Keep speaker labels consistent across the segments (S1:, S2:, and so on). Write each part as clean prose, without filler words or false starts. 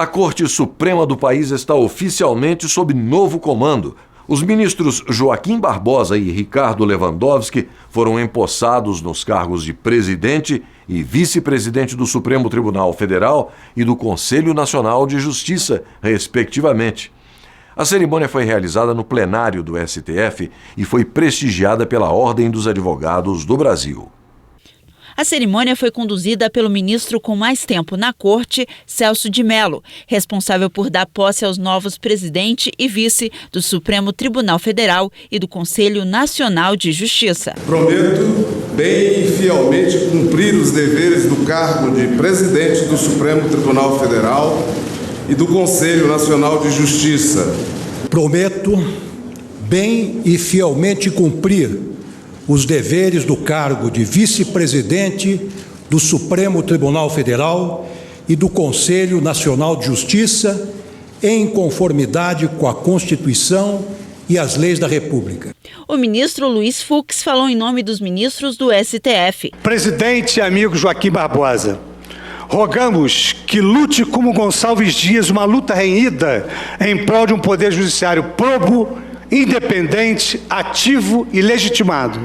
S1: A Corte Suprema do país está oficialmente sob novo comando. Os ministros Joaquim Barbosa e Ricardo Lewandowski foram empossados nos cargos de presidente e vice-presidente do Supremo Tribunal Federal e do Conselho Nacional de Justiça, respectivamente. A cerimônia foi realizada no plenário do STF e foi prestigiada pela Ordem dos Advogados do Brasil.
S2: A cerimônia foi conduzida pelo ministro com mais tempo na corte, Celso de Mello, responsável por dar posse aos novos presidente e vice do Supremo Tribunal Federal e do Conselho Nacional de Justiça.
S3: Prometo bem e fielmente cumprir os deveres do cargo de presidente do Supremo Tribunal Federal e do Conselho Nacional de Justiça.
S4: Prometo bem e fielmente cumprir os deveres do cargo de vice-presidente do Supremo Tribunal Federal e do Conselho Nacional de Justiça, em conformidade com a Constituição e as leis da República.
S2: O ministro Luiz Fux falou em nome dos ministros do STF.
S5: Presidente e amigo Joaquim Barbosa, rogamos que lute como Gonçalves Dias, uma luta renhida em prol de um poder judiciário probo, independente, ativo e legitimado.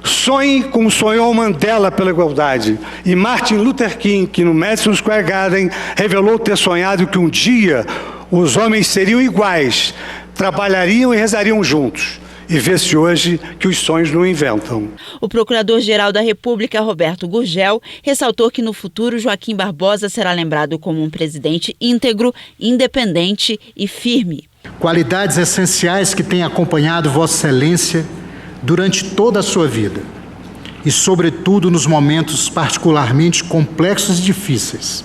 S5: Sonhe como sonhou Mandela pela igualdade e Martin Luther King, que no Madison Square Garden revelou ter sonhado que um dia os homens seriam iguais, trabalhariam e rezariam juntos. E vê-se hoje que os sonhos não inventam.
S2: O Procurador-Geral da República, Roberto Gurgel, ressaltou que no futuro Joaquim Barbosa será lembrado como um presidente íntegro, independente e firme.
S6: Qualidades essenciais que têm acompanhado Vossa Excelência durante toda a sua vida e, sobretudo, nos momentos particularmente complexos e difíceis.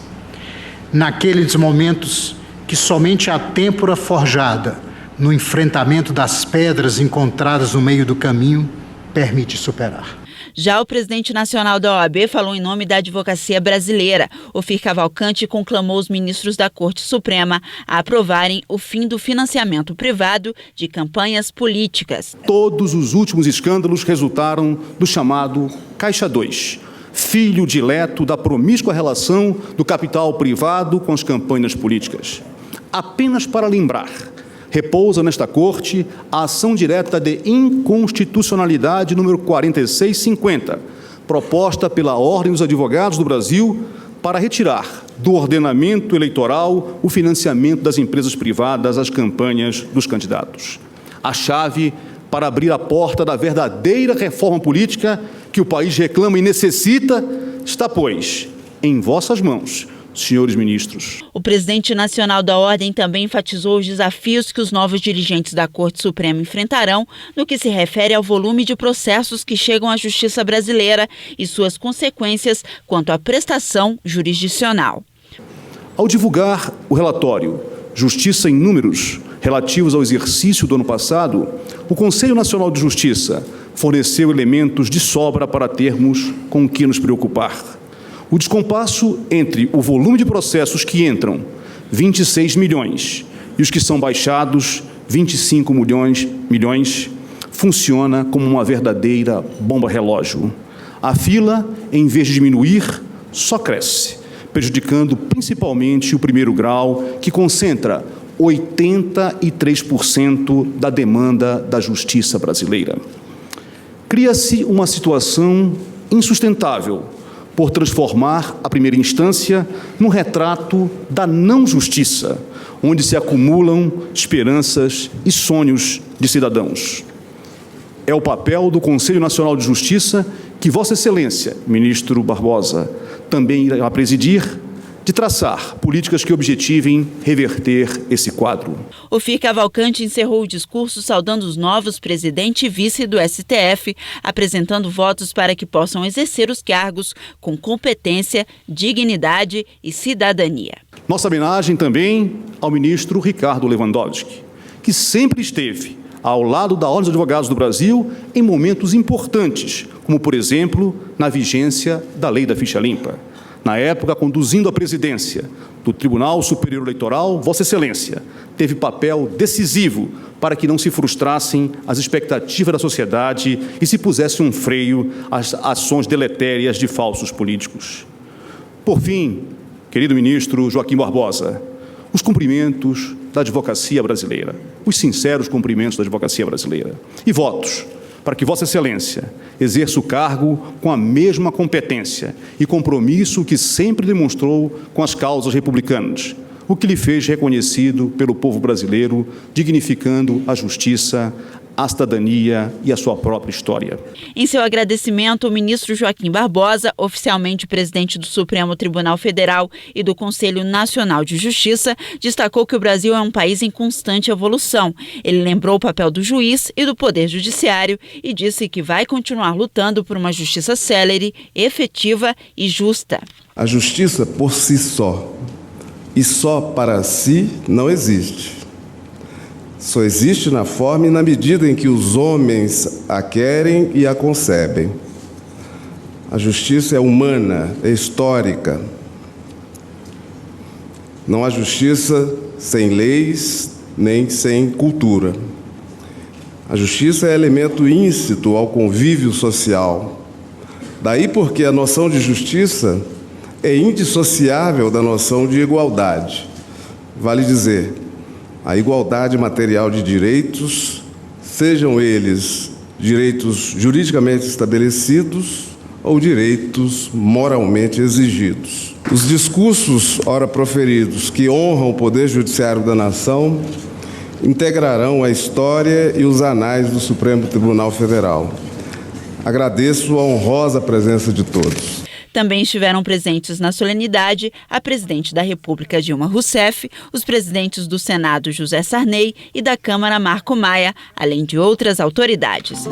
S6: Naqueles momentos que somente a têmpora forjada no enfrentamento das pedras encontradas no meio do caminho permite superar.
S2: Já o presidente nacional da OAB falou em nome da advocacia brasileira. Ofir Cavalcante conclamou os ministros da Corte Suprema a aprovarem o fim do financiamento privado de campanhas políticas.
S7: Todos os últimos escândalos resultaram do chamado Caixa 2, filho dileto da promíscua relação do capital privado com as campanhas políticas. Apenas para lembrar, repousa nesta Corte a ação direta de inconstitucionalidade número 4650, proposta pela Ordem dos Advogados do Brasil para retirar do ordenamento eleitoral o financiamento das empresas privadas às campanhas dos candidatos. A chave para abrir a porta da verdadeira reforma política que o país reclama e necessita está, pois, em vossas mãos, senhores ministros.
S2: O presidente nacional da Ordem também enfatizou os desafios que os novos dirigentes da Corte Suprema enfrentarão no que se refere ao volume de processos que chegam à Justiça brasileira e suas consequências quanto à prestação jurisdicional.
S7: Ao divulgar o relatório Justiça em Números, relativos ao exercício do ano passado, o Conselho Nacional de Justiça forneceu elementos de sobra para termos com o que nos preocupar. O descompasso entre o volume de processos que entram, 26 milhões, e os que são baixados, 25 milhões, funciona como uma verdadeira bomba-relógio. A fila, em vez de diminuir, só cresce, prejudicando principalmente o primeiro grau, que concentra 83% da demanda da justiça brasileira. Cria-se uma situação insustentável por transformar a primeira instância num retrato da não-justiça, onde se acumulam esperanças e sonhos de cidadãos. É o papel do Conselho Nacional de Justiça que Vossa Excelência, ministro Barbosa, também irá presidir, de traçar políticas que objetivem reverter esse quadro.
S2: Ofir Cavalcante encerrou o discurso saudando os novos presidente e vice do STF, apresentando votos para que possam exercer os cargos com competência, dignidade e cidadania.
S7: Nossa homenagem também ao ministro Ricardo Lewandowski, que sempre esteve ao lado da Ordem dos Advogados do Brasil em momentos importantes, como, por exemplo, na vigência da Lei da Ficha Limpa. Na época, conduzindo a presidência do Tribunal Superior Eleitoral, Vossa Excelência teve papel decisivo para que não se frustrassem as expectativas da sociedade e se pusesse um freio às ações deletérias de falsos políticos. Por fim, querido ministro Joaquim Barbosa, os cumprimentos da advocacia brasileira, os sinceros cumprimentos da advocacia brasileira, e votos para que Vossa Excelência exerça o cargo com a mesma competência e compromisso que sempre demonstrou com as causas republicanas, o que lhe fez reconhecido pelo povo brasileiro, dignificando a justiça, a cidadania e a sua própria história.
S2: Em seu agradecimento, o ministro Joaquim Barbosa, oficialmente presidente do Supremo Tribunal Federal e do Conselho Nacional de Justiça, destacou que o Brasil é um país em constante evolução. Ele lembrou o papel do juiz e do Poder Judiciário e disse que vai continuar lutando por uma justiça célere, efetiva e justa.
S3: A justiça por si só e só para si não existe. Só existe na forma e na medida em que os homens a querem e a concebem. A justiça é humana, é histórica. Não há justiça sem leis, nem sem cultura. A justiça é elemento íncito ao convívio social. Daí porque a noção de justiça é indissociável da noção de igualdade. Vale dizer, a igualdade material de direitos, sejam eles direitos juridicamente estabelecidos ou direitos moralmente exigidos. Os discursos, ora proferidos, que honram o Poder Judiciário da nação, integrarão a história e os anais do Supremo Tribunal Federal. Agradeço a honrosa presença de todos.
S2: Também estiveram presentes na solenidade a presidente da República, Dilma Rousseff, os presidentes do Senado, José Sarney, e da Câmara, Marco Maia, além de outras autoridades.